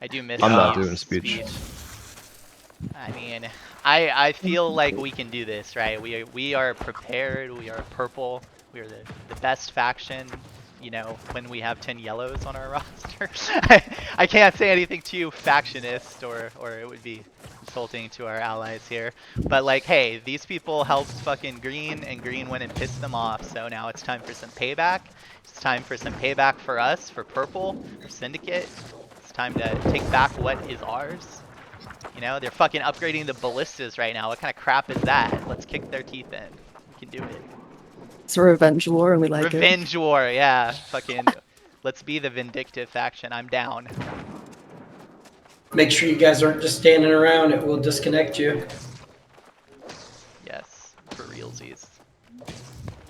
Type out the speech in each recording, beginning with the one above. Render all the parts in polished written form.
I do miss I'm not Steve's doing speech. I mean, I feel like we can do this, right? We are prepared. We are purple. We are the best faction. You know, when we have 10 yellows on our roster. I can't say anything too factionist, or it would be insulting to our allies here. But like, hey, these people helped fucking Green, and Green went and pissed them off. So now it's time for some payback. It's time for some payback for us, for Purple, for Syndicate. It's time to take back what is ours. You know, they're fucking upgrading the ballistas right now. What kind of crap is that? Let's kick their teeth in. We can do it. It's a revenge war and we like it. Revenge war, yeah. Fucking, let's be the vindictive faction. I'm down. Make sure you guys aren't just standing around. It will disconnect you. Yes, for realsies.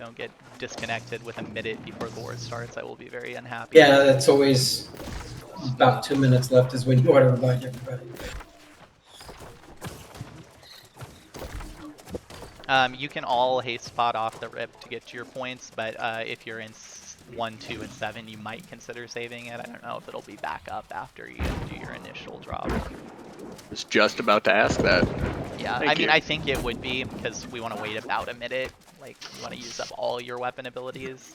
Don't get disconnected with a minute before the war starts. I will be very unhappy. Yeah, that's always about 2 minutes left is when you want to remind everybody. You can all haste spot off the rip to get to your points, but if you're in 1, 2, and 7, you might consider saving it. I don't know if it'll be back up after you do your initial drop. Was just about to ask that. Yeah, I mean, I think it would be, because we want to wait about a minute. Like, you want to use up all your weapon abilities.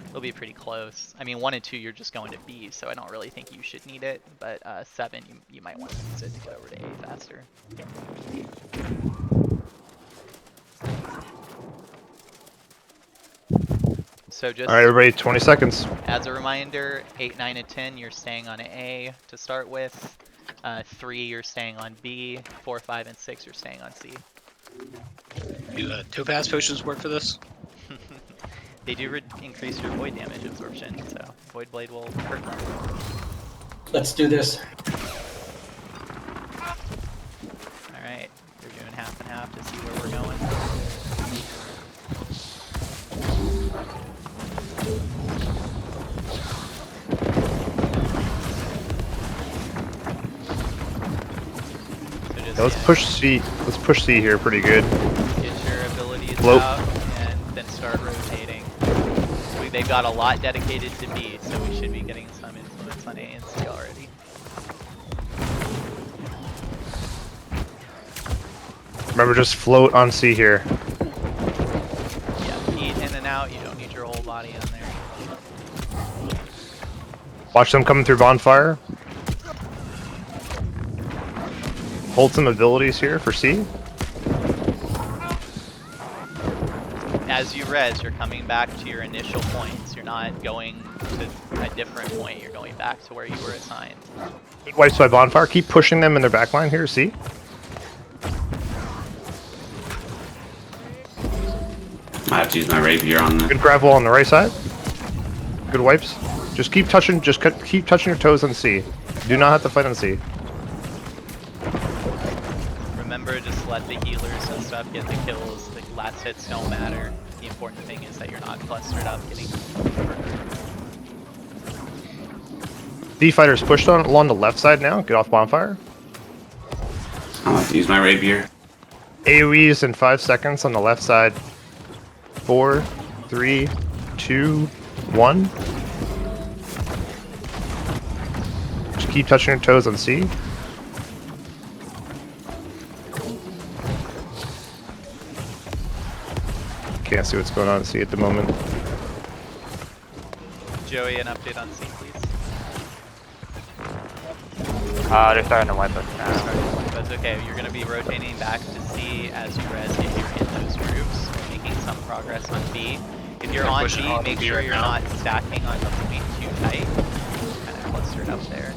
It'll be pretty close. I mean, 1 and 2, you're just going to B, so I don't really think you should need it. But 7, you might want to use it to get over to A faster. So just... Alright, everybody, 20 seconds. As a reminder, 8, 9, and 10, you're staying on A to start with. 3, you're staying on B. 4, 5, and 6, you're staying on C. Do two-pass potions work for this? They do increase your void damage absorption, so Void Blade will hurt them. Let's do this. Alright, we're doing half and half to see where we're going. So just, Yeah, let's push C. Let's push C here pretty good. get your abilities Float. out and then start rotating. They've got a lot dedicated to B, so we should be getting some influence on A and C already. Remember, just float on C here. Yeah, feet in and out, you don't need your whole body on there. Watch them coming through bonfire. Hold some abilities here for C. As you res, you're coming back to your initial points. You're not going to a different point. You're going back to where you were assigned. Good wipes by bonfire. Keep pushing them in their backline here. C. I have to use my rapier on the. Good grab wall on the right side. Good wipes. Just keep touching. Keep touching your toes on C. Do not have to fight on C. Remember, just let the healers and stuff get the kills. The last hits don't matter. The important thing is that you're not clustered up getting murdered. D fighters pushed on along the left side now. Get off bonfire. I'll have to use my rapier. AoEs in 5 seconds on the left side. 4, 3, 2, 1. Just keep touching your toes on C. Can't see what's going on C at the moment. Joey, an update on C, please. They're starting to wipe us now. That's okay. You're going to be rotating back to C as you res if you're in those groups. We're making some progress on B. If you're on B, make sure you're not stacking on the point too tight. Kind of clustered up there.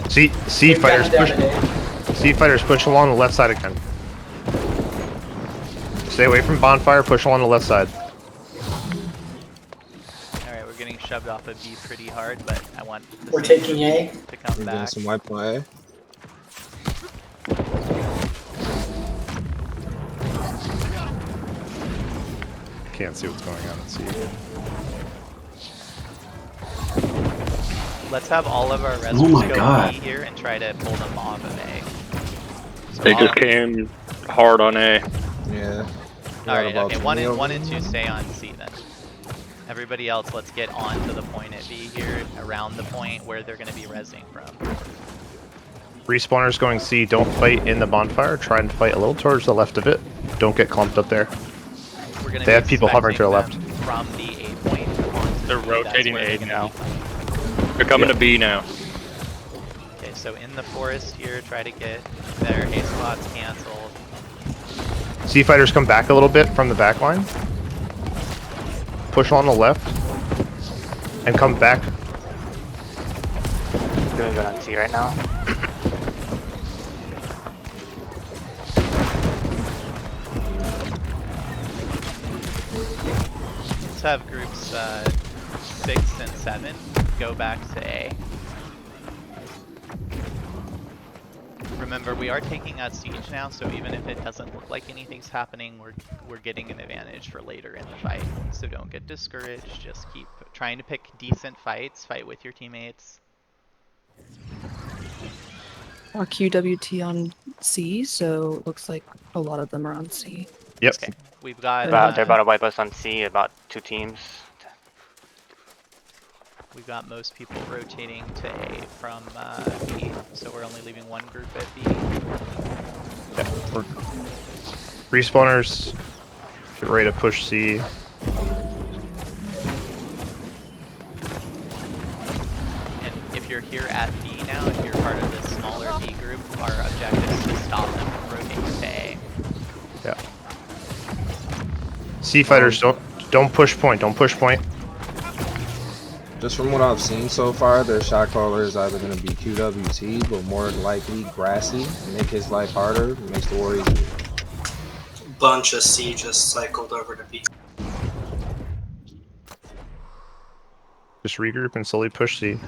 C fighters push. C fighters push along the left side again. Stay away from bonfire. Push along the left side. Alright, we're getting shoved off of B pretty hard, but I want the We're taking A. to come We're doing back. some wipe on A. Can't see what's going on at C. Let's have all of our Oh residents my go God. B here and try to pull them off of A. So They all- just came hard on A. Yeah. Alright, About okay, 20 one and of 2 them. stay on C then. Everybody else, let's get onto the point at B here, around the point where they're going to be rezzing from. Respawners going C. Don't fight in the bonfire. Try and fight a little towards the left of it. Don't get clumped up there. We're gonna They be have people hovering to the left. expecting them from the A point onto They're B. That's rotating where they're A gonna now. be fighting. They're coming to B now. Okay, so in the forest here, try to get their haste spots canceled. C fighters come back a little bit from the back line. Push on the left. And come back. Doing good on C right now. Let's have groups 6 and 7 go back to A. Remember, we are taking out siege now, so even if it doesn't look like anything's happening, we're getting an advantage for later in the fight. So don't get discouraged. Just keep trying to pick decent fights. Fight with your teammates. Our QWT on C, so it looks like a lot of them are on C. Yep. Okay, we've got They're about to wipe us on C. About 2 teams. we've got most people rotating to A from B, so we're only leaving one group at B. Respawners. Get ready to push C. And if you're here at B now, if you're part of this smaller B group, our objective is to stop them from rotating to A. Yeah. C fighters don't push point. Don't push point. Just from what I've seen so far, their shot caller is either going to be QWT, but more likely Grassy. Make his life harder, makes the war easier. Bunch of C just cycled over to B. Just regroup and slowly push C.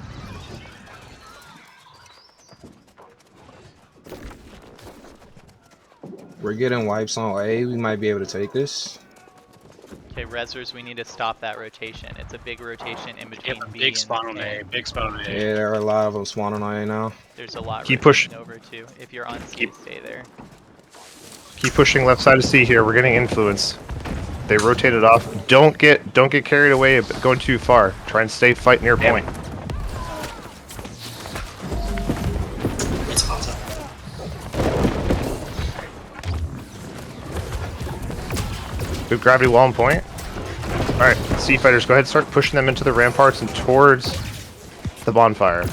We're getting wipes on A. We might be able to take this. Okay, Rezzers, we need to stop that rotation. It's a big rotation in between B Big and spawn on A. Big spawn on A. Yeah, there are a lot of them spawning on A now. There's a lot Keep rotating over too. If you're on C, stay there. Keep pushing left side of C here. We're getting influence. They rotated off. Don't get carried away going too far. Try and stay fight near point. It's hot. Good gravity wall and point. Alright, C fighters, go ahead and start pushing them into the ramparts and towards the bonfire.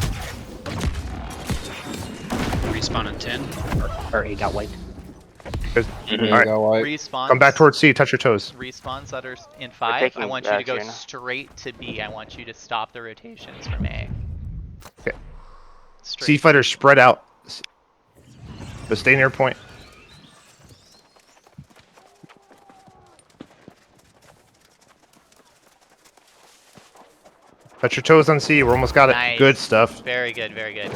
Respawn in 10. Or A got wiped. Alright, Got white. Respawns. come back towards C, touch your toes. Respawns that are in 5. I taking want you to go back here now. straight to B. I want you to stop the rotations from A. Okay. Straight. C fighters spread out. But stay near point. Touch your toes on C, we're almost got it. Nice. Good stuff. Very good, very good.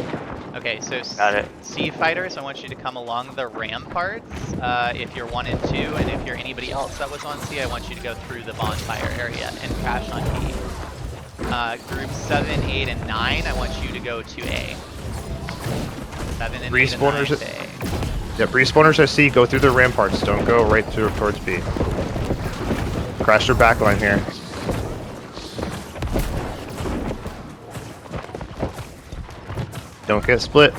Okay, so Got it. C fighters, I want you to come along the ramparts if you're 1 and 2, and if you're anybody else that was on C, I want you to go through the bonfire area and crash on B. Groups 7, 8, and 9, I want you to go to A. 7 and 8 and 9 Respawners to A. Yep, respawners at C, go through the ramparts. Don't go right through towards B. Crash their backline here. Don't get split.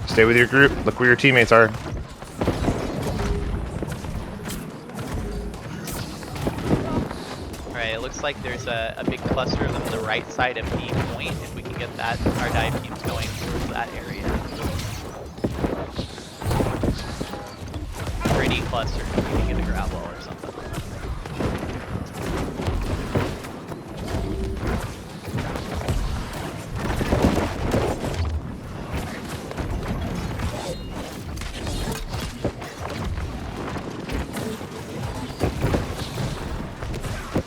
Stay with your group. Look where your teammates are. Alright, it looks like there's a big cluster of them on the right side of B point. If we can get that, our dive team's going towards that area. Pretty clustered if we can get a grab wall or something.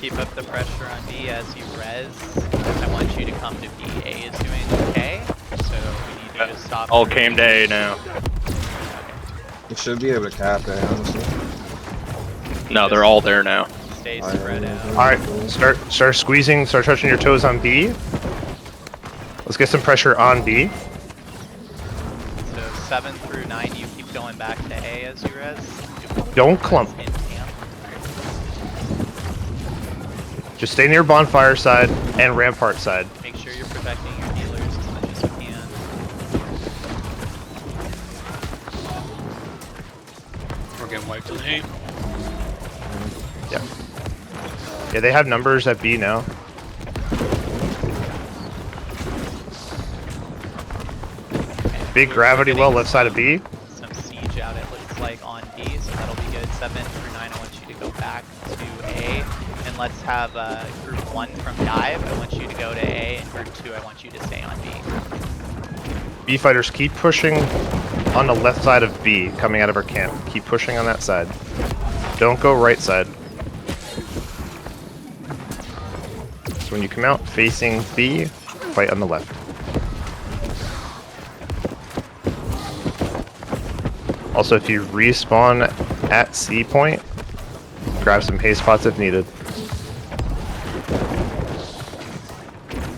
Keep up the pressure on B as you res. I want you to come to B. A is doing okay, so we need you to stop. All came to A now. You should be able to cap it, honestly. No, they're all there now. Stay spread out. Alright, start squeezing, start touching your toes on B. Let's get some pressure on B. So 7 through 9, you keep going back to A as you res. Don't clump. In camp. Just stay near bonfire side and rampart side. Make sure you're protecting your healers as much as you can. We're getting wiped in hate. Yeah. Yeah, they have numbers at B now. Big gravity well left side of B. Some siege out, it looks like, on B, so that'll be good. 7 through 9, I want you to go back to A. And let's have group 1 from dive. I want you to go to A, and group 2, I want you to stay on B. B fighters, keep pushing on the left side of B, coming out of our camp. Keep pushing on that side. Don't go right side. So when you come out facing B, fight on the left. Also, if you respawn at C point, grab some haste pots if needed.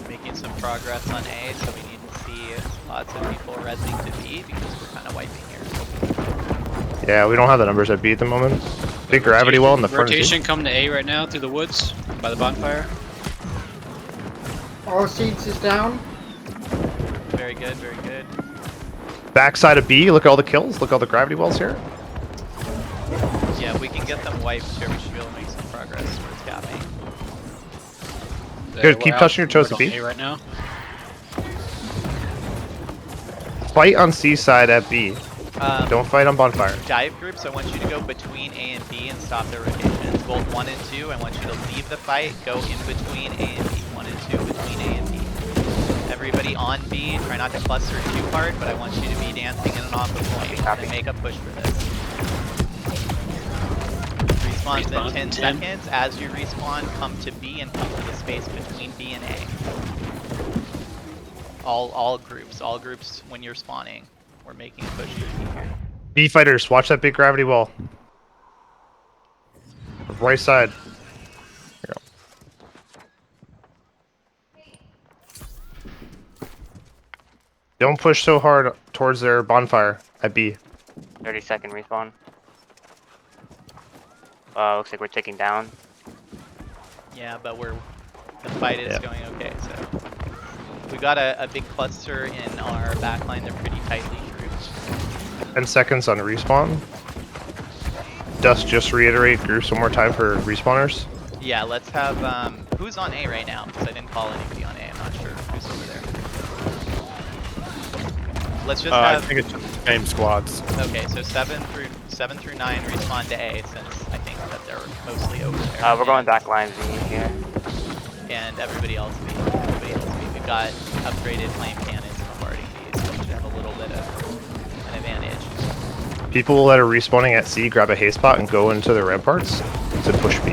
Making some progress on A, so we need to see lots of people resing to B because we're kind of wiping here. Yeah, we don't have the numbers at B at the moment. Big gravity well in the front. Rotation coming to A right now through the woods by the bonfire. All seats is down. Very good, very good. Backside of B, look at all the kills. Look at all the gravity wells here. Yeah, if we can get them wiped here, we should be able to make some progress towards capping. Good, keep touching your toes to B. A right now. Fight on C side at B. Don't fight on bonfire. Dive groups, I want you to go between A and B and stop their rotations. Both 1 and 2, I want you to leave the fight, go in between A and B. 1 and 2, between A and B. Everybody on B, try not to cluster too hard, but I want you to be dancing in and off the point and make a push for this. Respawns in 10 seconds. As you respawn, come to B and come to the space between B and A. All groups when you're spawning. We're making a push to B here. B fighters, watch that big gravity wall. Right side. Here you go. Don't push so hard towards their bonfire at B. 30-second respawn. Looks like we're ticking down. Yeah, but the fight is going okay, so. We got a big cluster in our backline, they're pretty tightly grouped. 10 seconds on respawn. Dust, just reiterate groups one more time for respawners. Yeah, let's have, who's on A right now? Because I didn't call anybody on A, I'm not sure who's over there. Let's just have... I think it's just the same squads. Okay, so 7 through 9 respawn to A, since I think that they're mostly over there. We're going back line Z here. And everybody else B. We've got upgraded flame cannons bombarding these, so we should have a little bit of an advantage. People that are respawning at C, grab a haste pot and go into the ramparts to push B.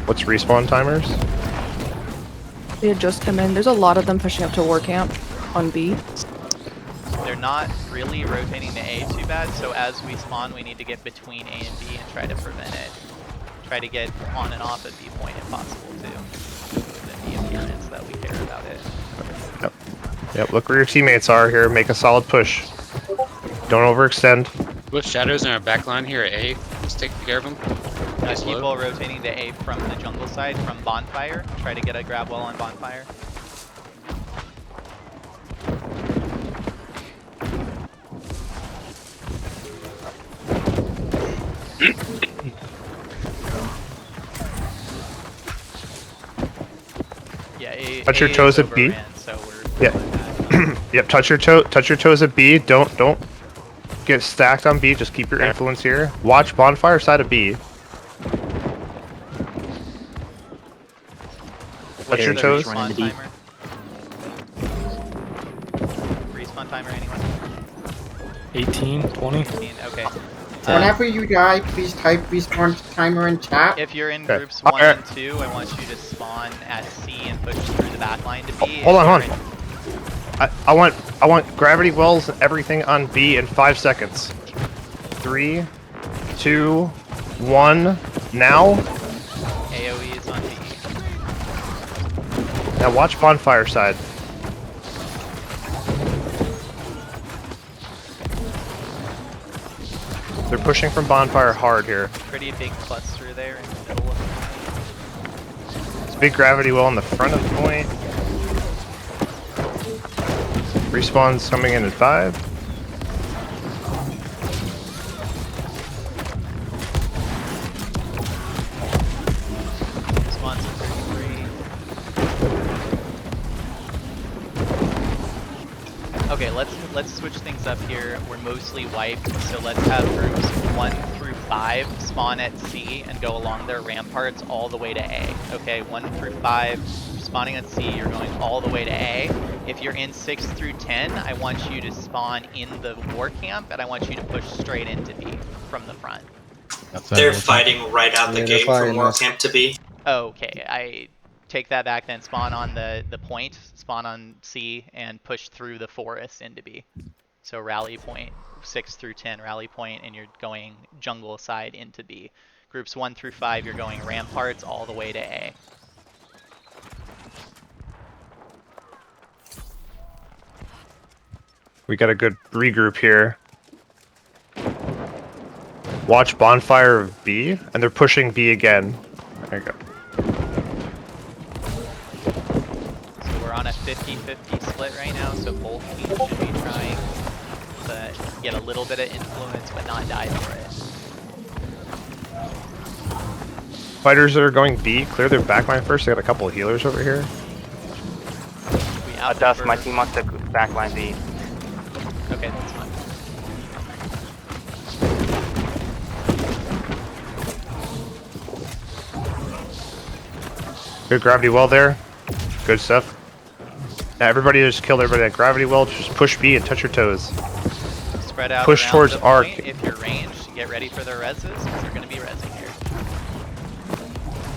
What's respawn timers? They had just come in. There's a lot of them pushing up to war camp on B. They're not really rotating to A too bad, so as we spawn, we need to get between A and B and try to prevent it. Try to get on and off at B point if possible too, within the appearance that we care about it. Yep, look where your teammates are here. Make a solid push. Don't overextend. With shadows in our back line here at A, let's take care of them. Nice People load. rotating to A from the jungle side, from bonfire. Try to get a grab well on bonfire. Yeah, Touch your toes at B. So we're Yeah. Yep. Touch your toes at B. Don't get stacked on B. Just keep your influence here. Watch bonfire side of B. Touch your toes. Respawn timer. Respawn timer, anyone? 18, 20. 18, okay. Whenever you die, please type respawn timer in chat. If you're in Okay. groups 1 and 2, I want you to spawn at C and push through the back line to B. Hold on. I want gravity wells and everything on B in 5 seconds. 3, 2, 1. Now. AoE is on B. Now watch bonfire side. They're pushing from bonfire hard here. Pretty big cluster there in the middle of the point. It's big gravity well in the front of the point. Respawn's coming in at 5. Respawn's at 33. Okay, let's switch things up here. We're mostly wiped, so let's have groups 1 through 5 spawn at C and go along their ramparts all the way to A. Okay, 1 through 5 spawning at C, you're going all the way to A. If you're in 6 through 10, I want you to spawn in the war camp, and I want you to push straight into B from the front. They're fighting right out the gate from war camp to B. Okay, I take that back then. Spawn on the point, spawn on C, and push through the forest into B. So rally point, 6 through 10, rally point, and you're going jungle side into B. Groups 1 through 5, you're going ramparts all the way to A. We got a good regroup here. Watch bonfire of B, and they're pushing B again. There you go. So we're on a 50-50 split right now, so both teams should be trying to get a little bit of influence, but not die for it. Fighters that are going B, clear their backline first. They got a couple of healers over here. Dust, my team wants to backline B. Okay, that's fine. Good gravity well there. Good stuff. Now everybody just killed everybody at gravity well. Just push B and touch your toes. Spread out. Push around towards the arc. point. If you're ranged, get ready for their reses, because they're going to be resing here.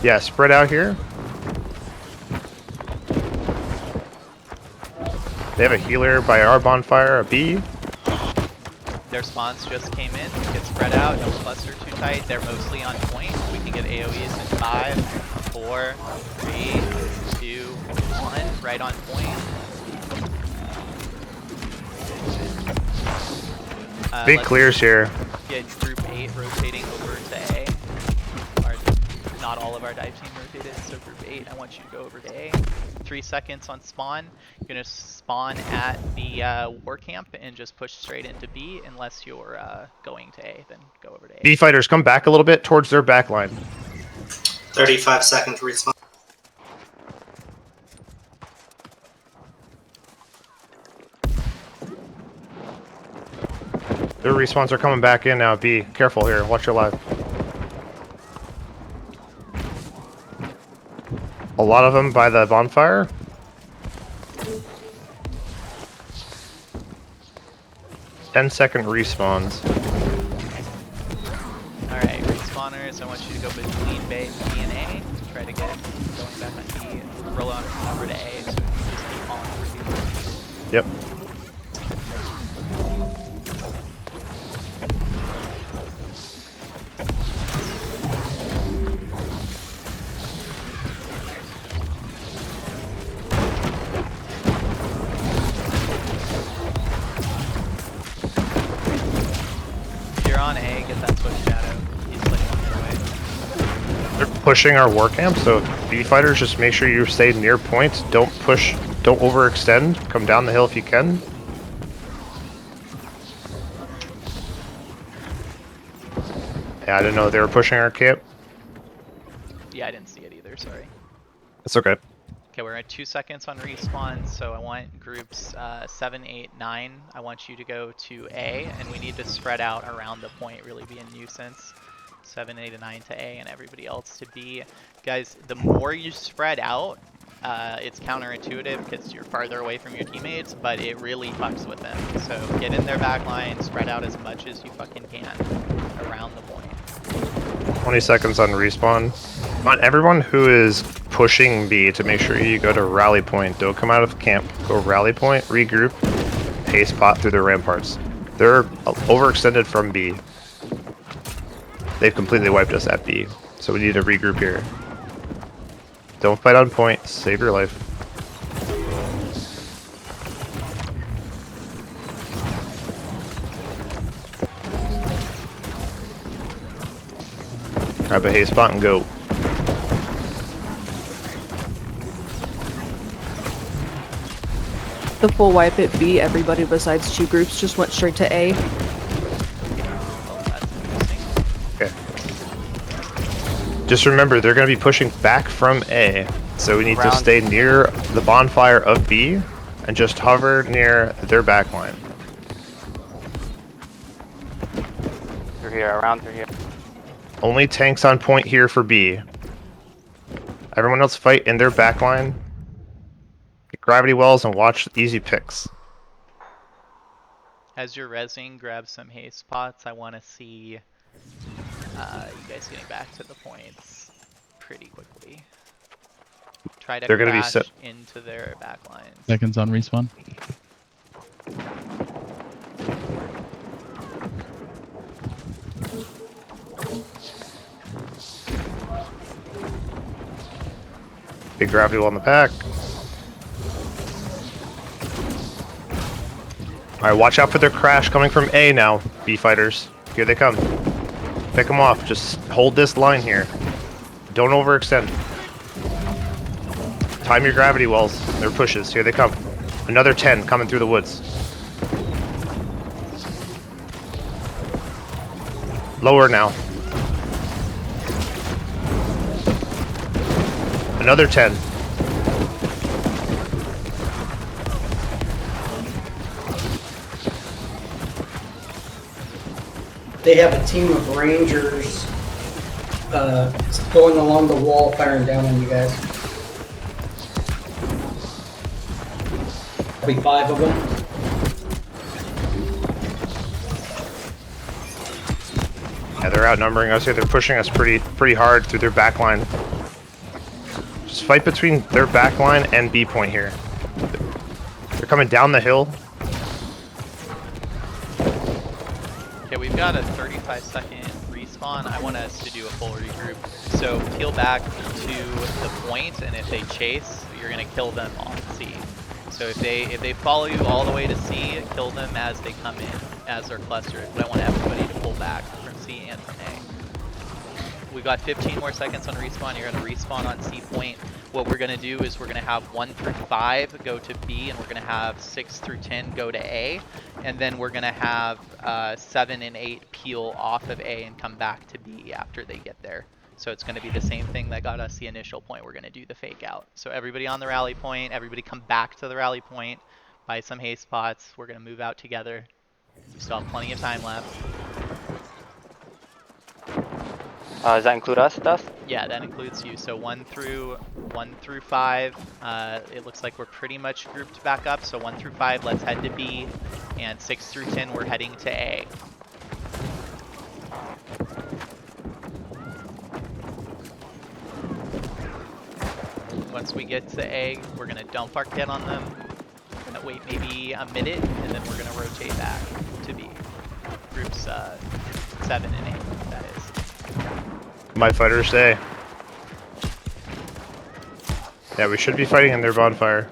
Yeah, spread out here. They have a healer by our bonfire, a B. Their spawns just came in. Get spread out. Don't cluster too tight. They're mostly on point. We can get AoEs in 5, 4, 3, 2, 1. Right on point. Big Let's clears here. get group 8 rotating over to A. Not all of our dive team rotated, so group 8, I want you to go over to A. 3 seconds on spawn. You're going to spawn at the war camp and just push straight into B unless you're going to A, then go over to A. B fighters, come back a little bit towards their backline. 35 seconds respawn. Their respawns are coming back in now. B, careful here. Watch your live. A lot of them by the bonfire. Ten-second respawns. Alright, respawners, I want you to go between B and A. Try to get going back on B. Roll on over to A, so you just keep falling over B. Yep. On A, get that push shadow. He's like on your way. They're pushing our war camp, so B fighters, just make sure you stay near points. Don't push, don't overextend. Come down the hill if you can. Yeah, I didn't know they were pushing our camp. Yeah, I didn't see it either, sorry. It's okay. Okay, we're at 2 seconds on respawn, so I want groups 7, 8, 9. I want you to go to A, and we need to spread out around the point, really be a nuisance. 7, 8, and 9 to A, and everybody else to B. Guys, the more you spread out, it's counterintuitive because you're farther away from your teammates, but it really fucks with them. So get in their back line, spread out as much as you fucking can around the point. 20 seconds on respawn. I want everyone who is pushing B to make sure you go to rally point. Don't come out of camp. Go rally point, regroup, pace pot through their ramparts. They're overextended from B. They've completely wiped us at B, so we need to regroup here. Don't fight on point. Save your life. Grab a haste spot and go. The full wipe at B, everybody besides 2 groups just went straight to A. Oh, that's interesting. Okay. Just remember, they're going to be pushing back from A, so we need to stay near the bonfire of B and just hover near their backline. Through here, around through here. Only tanks on point here for B. Everyone else fight in their backline. Get gravity wells and watch easy picks. As you're rezzing, grab some haste spots. I want to see you guys getting back to the points pretty quickly. Try to They're gonna be crash set into their backlines. Seconds on respawn. Big gravity well in the back. Alright, watch out for their crash coming from A now, B fighters. Here they come. Pick them off. Just hold this line here. Don't overextend. Time your gravity wells. Their pushes. Here they come. Another 10 coming through the woods. Lower now. Another 10. They have a team of rangers going along the wall, firing down on you guys. There'll be 5 of them. Yeah, they're outnumbering us here. They're pushing us pretty hard through their backline. Just fight between their backline and B point here. They're coming down the hill. Okay, we've got a 35-second respawn. I want us to do a full regroup. So peel back to the point, and if they chase, you're gonna kill them on C. So if they follow you all the way to C, kill them as they come in, as they're clustered. But I want everybody to pull back from C and from A. We've got 15 more seconds on respawn. You're gonna respawn on C point. What we're gonna do is we're gonna have 1 through 5 go to B, and we're gonna have 6 through 10 go to A, and then we're gonna have 7 and 8 peel off of A and come back to B after they get there. So it's gonna be the same thing that got us the initial point. We're gonna do the fake out. So everybody on the rally point, everybody come back to the rally point, buy some haste spots. We're gonna move out together. We still have plenty of time left. Does that include us, Dust? Yeah, that includes you. So 1 through 5. It looks like we're pretty much grouped back up. So 1 through 5, let's head to B, and 6 through 10, we're heading to A. Once we get to A, we're gonna dump our kit on them. We're gonna wait maybe a minute, and then we're gonna rotate back to B. Groups 7 and 8, that is. My fighters stay. Yeah, we should be fighting in their bonfire.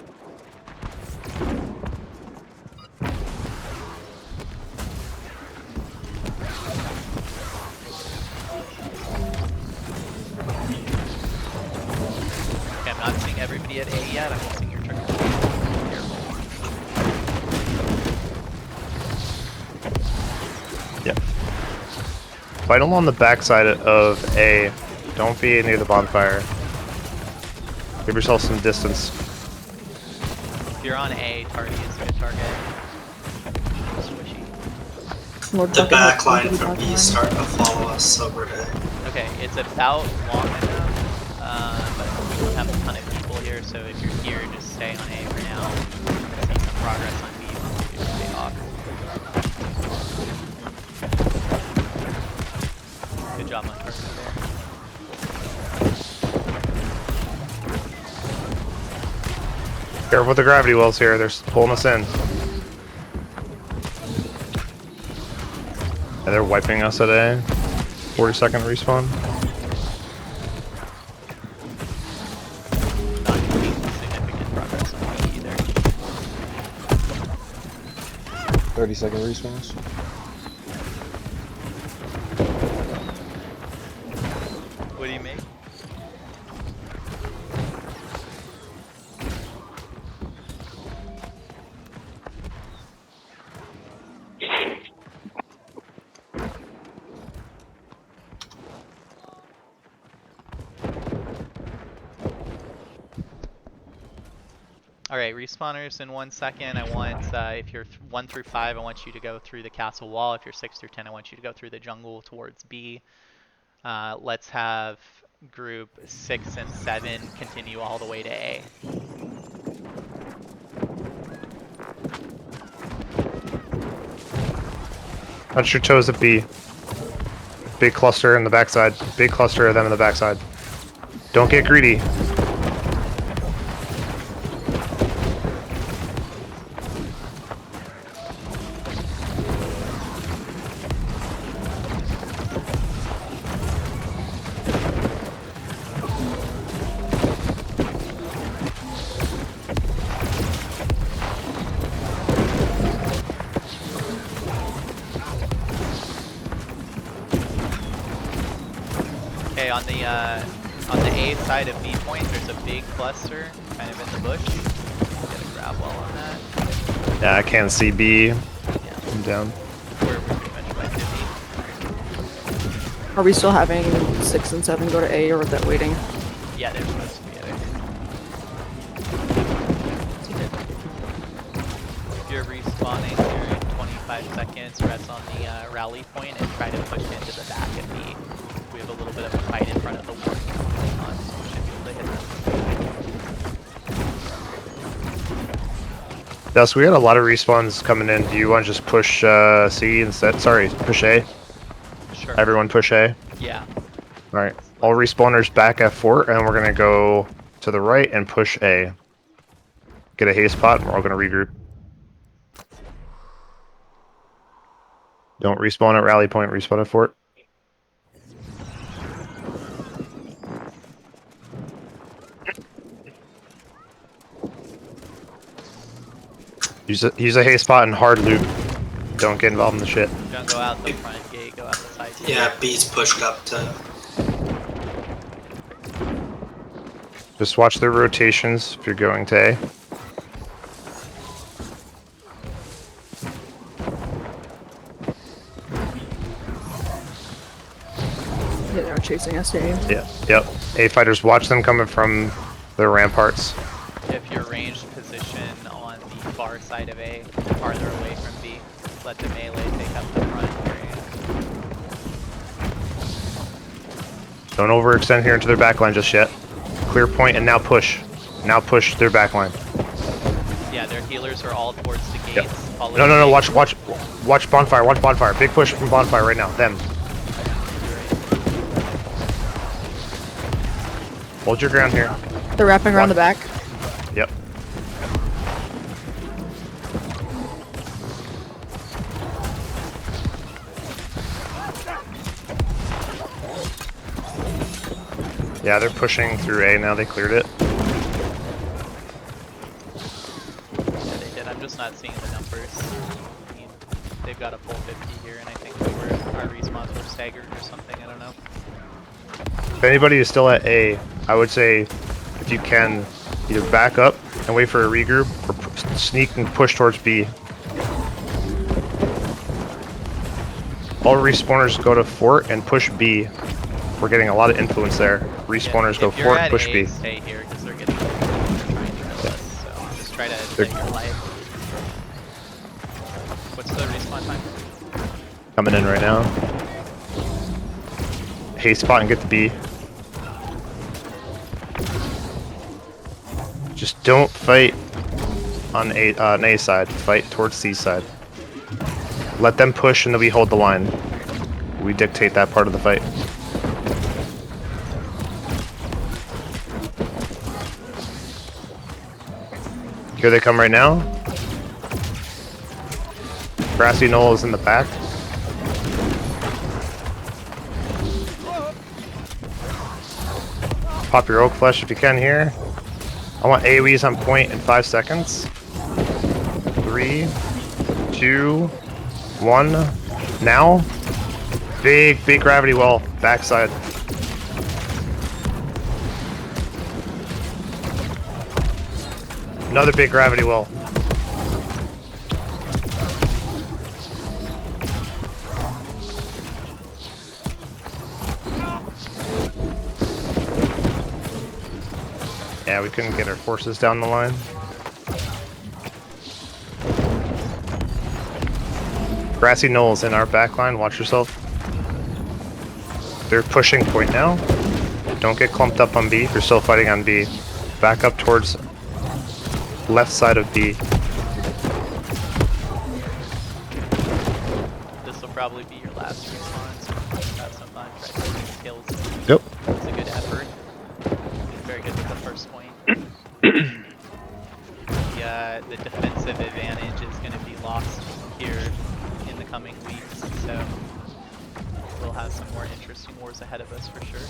Okay, I'm not seeing everybody at A yet. I'm using your trigger. Careful. Yep. Fight along the backside of A. Don't be near the bonfire. Give yourself some distance. If you're on A, target is a good target. Squishy. Lord The Bucket has back line gone to the from back B line. starting to follow us over to A. Okay, it's about long enough, but we don't have a ton of people here, so if you're here, just stay on A for now. We're gonna see some progress on B once we stay off. Good job on target there. Careful with the gravity wells here, they're pulling us in. And they're wiping us at A. 40-second respawn. Not making significant progress on B either. 30-second respawns. do you make? Alright, respawners in 1 second. I want, if you're 1 through 5, I want you to go through the castle wall. If you're 6 through 10, I want you to go through the jungle towards B. Let's have group 6 and 7 continue all the way to A. Touch your toes at B. Big cluster in the backside. Big cluster of them in the backside. Don't get greedy. Okay, on the A side of B point, there's a big cluster kind of in the bush. Get a grab well on that. Yeah, I can't see B. Yeah. I'm down. We're pretty much went to B. Are we still having 6 and 7 go to A, or is that waiting? Yeah, they're supposed to be there. If you're respawning here in 25 seconds, rest on the rally point and try to push into the back of B. We have a little bit of a fight in front of the wall going on, so we should be able to hit them. Dusk, we got a lot of respawns coming in. Do you want to just push C instead? Sorry, push A. Sure. Everyone push A. Yeah. Alright. All respawners back at fort, and we're gonna go to the right and push A. Get a haste pot, and we're all gonna regroup. Don't respawn at rally point, respawn at fort. Use a haste pot and hard loop. Don't get involved in the shit. Don't go out the front gate, go out the side gate. Yeah, B's pushed up to. Just watch their rotations if you're going to A. Yeah, they're chasing us to A. Yeah, yep. A fighters, watch them coming from the ramparts. If you're ranged position on the far side of A, farther away from B, let the melee take up the front area. Don't overextend here into their backline just yet. Clear point and now push. Now push their backline. Yeah, their healers are all towards the gates. Yep. Follow No, the no, no, gates. watch bonfire, watch bonfire. Big push from bonfire right now, them. Hold your ground here. They're wrapping around the back. Yep. Yeah, they're pushing through A now, they cleared it. Yeah, they did. I'm just not seeing the numbers. I mean, they've got a full 50 here, and I think our respawns were staggered or something. I don't know. If anybody is still at A, I would say, if you can, either back up and wait for a regroup, or sneak and push towards B. All respawners go to fort and push B. We're getting a lot of influence there. Respawners go fort, push A, B. stay here because they're getting they're trying to kill us. So just try to live your life. What's the respawn time? Coming in right now. Haste spot and get the B. Just don't fight on A side. Fight towards C side. Let them push and then we hold the line. We dictate that part of the fight. Here they come right now. Grassy Knoll is in the back. Pop your Oak Flesh if you can here. I want AoEs on point in 5 seconds. 3, 2, 1. Now. Big gravity well. Backside. Another big gravity well. Yeah, we couldn't get our forces down the line. Grassy knolls in our backline, watch yourself. They're pushing point now. Don't get clumped up on B, they're still fighting on B. Back up towards left side of B. This will probably be your last response. Have some fun, try to get these kills. Yep. It's a good effort. Very good with the first point. The defensive advantage is going to be lost here in the coming weeks, so we'll have some more interesting wars ahead of us for sure.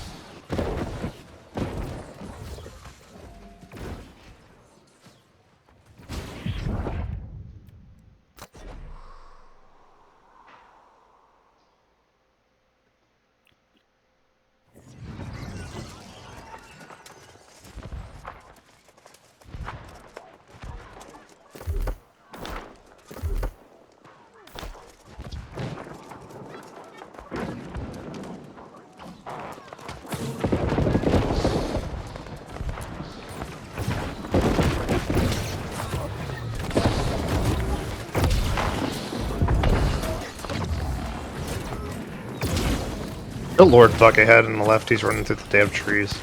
The Lord fuck ahead on the left, he's running through the damn trees.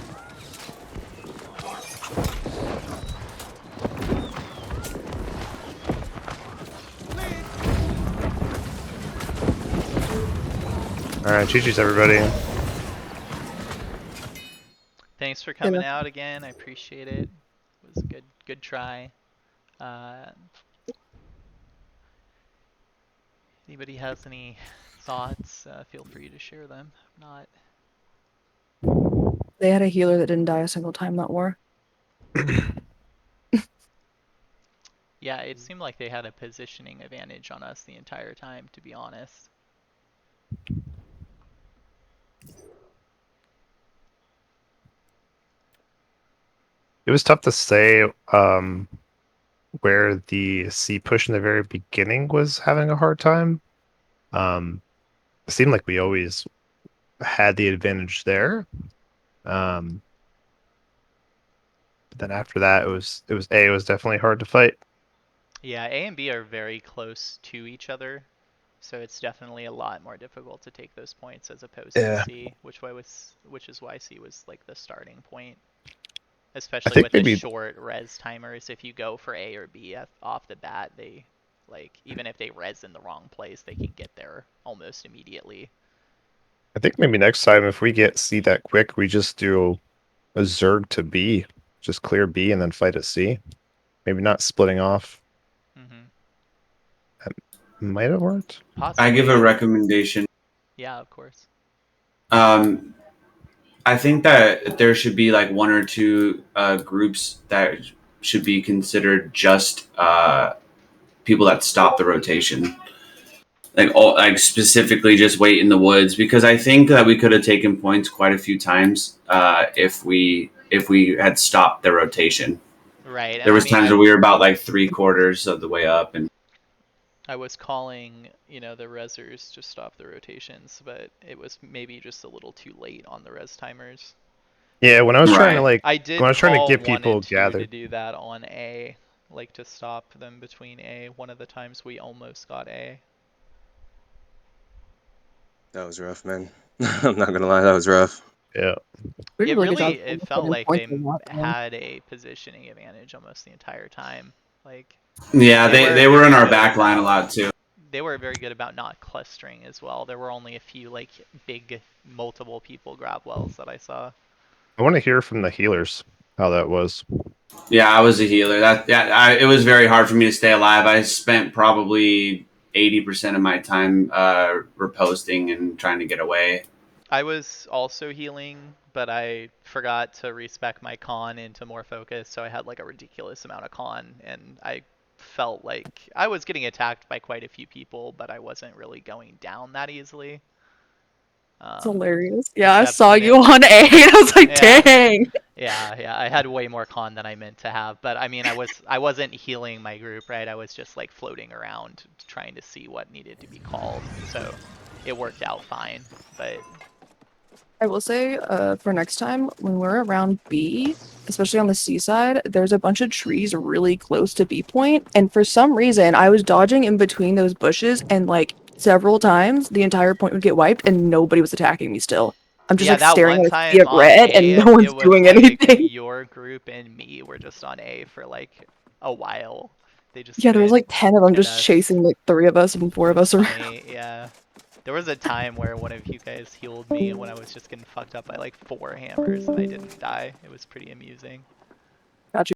Alright, GG's everybody. Thanks for coming out again. I appreciate it. It was a good try. Anybody has any thoughts? Feel free to share them. If not, They had a healer that didn't die a single time that war. yeah, it seemed like they had a positioning advantage on us the entire time, to be honest. It was tough to say where the C push in the very beginning was having a hard time. It seemed like we always had the advantage there. But then after that, it was definitely hard to fight. Yeah, A and B are very close to each other, so it's definitely a lot more difficult to take those points as opposed to C, which is why C was like the starting point. Especially with the short res timers, if you go for A or B off the bat, they even if they res in the wrong place, they can get there almost immediately. I think maybe next time if we get C that quick, we just do a Zerg to B, just clear B and then fight at C. Maybe not splitting off. That might have worked. Possibly. I give a recommendation. Yeah, of course. I think that there should be like one or two groups that should be considered just people that stop the rotation. Like specifically just wait in the woods, because I think that we could have taken points quite a few times if we had stopped the rotation. Right. There was times where we were about like 3/4 of the way up, and I was calling, the resers to stop the rotations, but it was maybe just a little too late on the res timers. Yeah, when I was trying to get people gathered to do that on A, to stop them between A. One of the times we almost got A. That was rough, man. I'm not gonna lie, that was rough. Yeah. It felt like they had a positioning advantage almost the entire time. Yeah, they were in our back line a lot too. They were very good about not clustering as well. There were only a few big multiple people grab wells that I saw. I want to hear from the healers how that was. Yeah, I was a healer. It was very hard for me to stay alive. I spent probably 80% of my time reposting and trying to get away. I was also healing, but I forgot to respec my con into more focus, so I had a ridiculous amount of con, and I felt like I was getting attacked by quite a few people, but I wasn't really going down that easily. It's hilarious. Yeah, I saw you on A, and I was like, dang. Yeah, I had way more con than I meant to have, but I mean, I wasn't healing my group, right? I was just like floating around trying to see what needed to be called, so it worked out fine. But I will say, for next time, when we're around B, especially on the seaside, there's a bunch of trees really close to B point, and for some reason, I was dodging in between those bushes, and like several times, the entire point would get wiped, and nobody was attacking me still. I'm just yeah, like that staring one at a sea time of on red, and no A, it one's was doing like anything. your group and me were just on A for like a while. They just Yeah, there was couldn't like 10 of them get just us. chasing like 3 of us and 4 of It's us around. funny, yeah. There was a time where one of you guys healed me when I was just getting fucked up by like 4 hammers and I didn't die. It was pretty amusing. Gotcha.